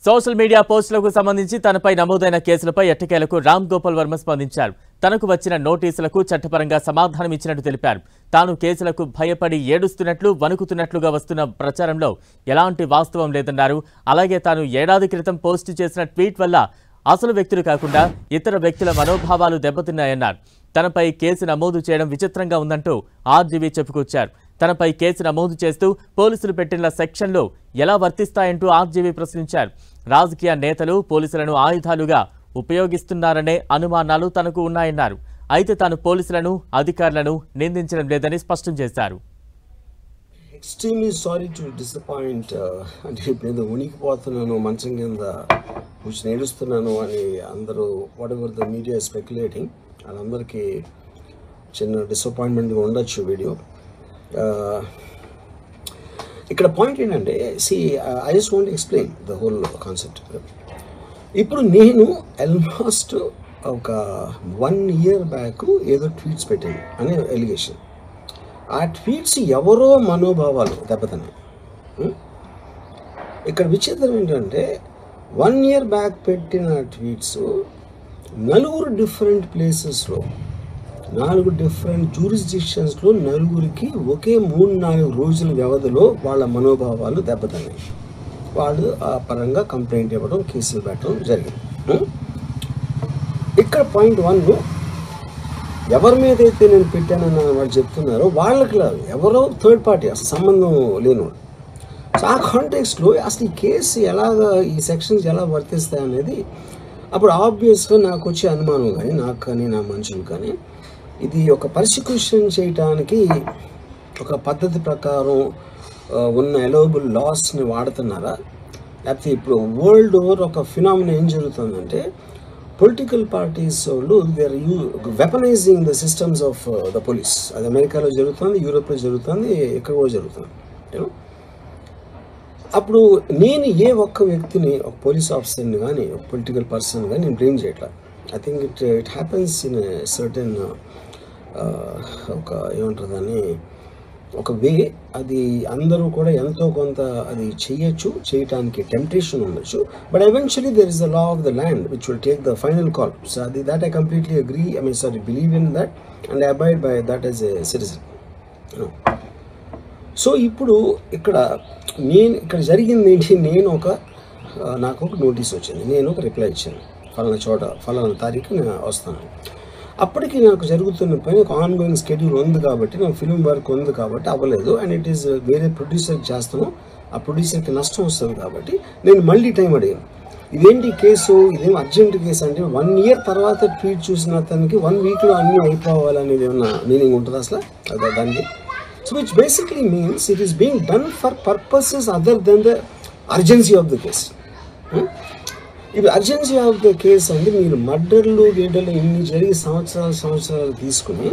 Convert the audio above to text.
Social media పోస్టులకు సంబంధించి తనపై నమోదైన కేసులపై ఎట్టకేలకు రామ్ గోపాల్ వర్మ స్పందించారు. తనకు వచ్చిన నోటీసులకు చట్టపరంగా సమాధానం ఇచ్చినట్టు తెలిపారు. తాను కేసులకు భయపడి ఏడుస్తున్నట్లు వణుకుతున్నట్లుగా వస్తున్న ప్రచారంలో ఎలాంటి వాస్తవం లేదన్నారు. అలాగే తాను ఏడాది క్రితం పోస్టు చేసిన ట్వీట్ వల్ల అసలు వ్యక్తులు కాకుండా ఇతర వ్యక్తుల మనోభావాలు దెబ్బతిన్నాయన్నారు. తనపై కేసు నమోదు చేయడం విచిత్రంగా ఉందంటూ ఆర్జీవీ చెప్పుకొచ్చారు. తనపై కేసు నమోదు చేస్తూ పోలీసులు పెట్టిన సెక్షన్లు ఎలా వర్తిస్తాయంటూ ఆర్జీవీ ప్రశ్నించారు. రాజకీయ నేతలు పోలీసులను ఆయుధాలుగా ఉపయోగిస్తున్నారనే అనుమానాలు తనకు ఉన్నాయన్నారు. అయితే తాను పోలీసులను అధికారులను నిందించడం లేదని స్పష్టం చేశారు. Extremely sorry to disappoint అంటే ఇప్పుడు ఉనికిపోతున్నాను మంచం కింద కూర్చొని ఏడుస్తున్నాను అని అందరూ what ever the media speculating వాళ్ళందరికీ చిన్న డిసప్పాయింట్మెంట్గా ఉండొచ్చు వీడియో. ఇక్కడ పాయింట్ ఏంటంటే I just want explain the whole concept. ఇప్పుడు నేను ఆల్మోస్ట్ ఒక 1 year బ్యాక్ ఏదో ట్వీట్స్ పెట్టాను అనే ఎలిగేషన్. ఆ ట్వీట్స్ ఎవరో మనోభావాలు దెబ్బతిన్నాయి. ఇక్కడ విచిత్రం ఏంటంటే 1 year బ్యాక్ పెట్టిన ట్వీట్స్ 4 డిఫరెంట్ ప్లేసెస్లో 4 డిఫరెంట్ జ్యూరిస్డిక్షన్స్లో 4కి ఒకే 3-4 రోజుల వ్యవధిలో వాళ్ళ మనోభావాలు దెబ్బతిన్నాయి. వాళ్ళు ఆ పరంగా కంప్లైంట్ ఇవ్వడం, కేసులు పెట్టడం జరిగింది. ఇక్కడ పాయింట్ 1 ఎవరి మీద అయితే నేను పెట్టానని వాళ్ళు చెప్తున్నారో వాళ్ళకి లేదు, ఎవరో థర్డ్ పార్టీ అసలు సంబంధం లేనివాడు. సో ఆ కాంటెక్స్ట్లో అసలు ఈ కేసు ఎలాగా ఈ సెక్షన్స్ ఎలా వర్తిస్తాయి అనేది అప్పుడు ఆబ్వియస్గా నాకు వచ్చే అనుమానం కానీ నాకు కానీ నా మనుషులు కానీ ఇది ఒక పర్సిక్యూషన్ చేయటానికి ఒక పద్ధతి ప్రకారం ఉన్న అలౌబుల్ లాస్ని వాడుతున్నారా, లేకపోతే ఇప్పుడు వరల్డ్ ఓవర్ ఒక ఫినామినా ఏం జరుగుతుందంటే పొలిటికల్ పార్టీస్ వాళ్ళు they are weaponizing the systems of the police. అది అమెరికాలో జరుగుతుంది, యూరోప్లో జరుగుతుంది, ఎక్కడ కూడా జరుగుతుంది. అప్పుడు నేను ఏ ఒక్క వ్యక్తిని, ఒక పోలీస్ ఆఫీసర్ని కానీ ఒక పొలిటికల్ పర్సన్ కానీ నేను బ్లేమ్ చేయట్లా. I think it happens in certain ఒక ఏమంటారు దాన్ని ఒక వే. అది అందరూ కూడా ఎంతో కొంత అది చేయటానికి టెంప్టేషన్ ఉండొచ్చు. But eventually there is the law of the land which will take the final call. So అది that I completely agree, believe in that and I abide by that as a citizen. So ఇప్పుడు ఇక్కడ జరిగింది ఏంటి, నాకు ఒక notice వచ్చింది, నేను ఒక రిప్లై ఇచ్చాను, ఫలానా చోట ఫలానా తారీఖు నేను వస్తాను. అప్పటికి నాకు జరుగుతున్న పని ఒక ఆన్గోయింగ్ స్కెడ్యూల్ ఉంది కాబట్టి, నాకు ఫిల్మ్ వర్క్ ఉంది కాబట్టి అవ్వలేదు. అండ్ ఇట్ ఈస్ వేరే ప్రొడ్యూసర్కి చేస్తాను, ఆ ప్రొడ్యూసర్కి నష్టం వస్తుంది కాబట్టి నేను మళ్ళీ టైం అడిగాను. ఇదేంటి కేసు, ఇదేం అర్జెంట్ కేసు అంటే 1 year తర్వాత ట్వీట్ చూసిన అతనికి 1 weekలో అన్నీ అయిపోవాలనేది ఏమన్నా మీనింగ్ ఉంటుంది అసలు దానికి? So which basically means it is being done for purposes other than the urgency of the case. ఇప్పుడు అర్జెన్సీ ఆఫ్ ద కేస్ అంటే మీరు మర్డర్లు గేటర్లు ఇన్ని జరిగి సంవత్సరాలు తీసుకుని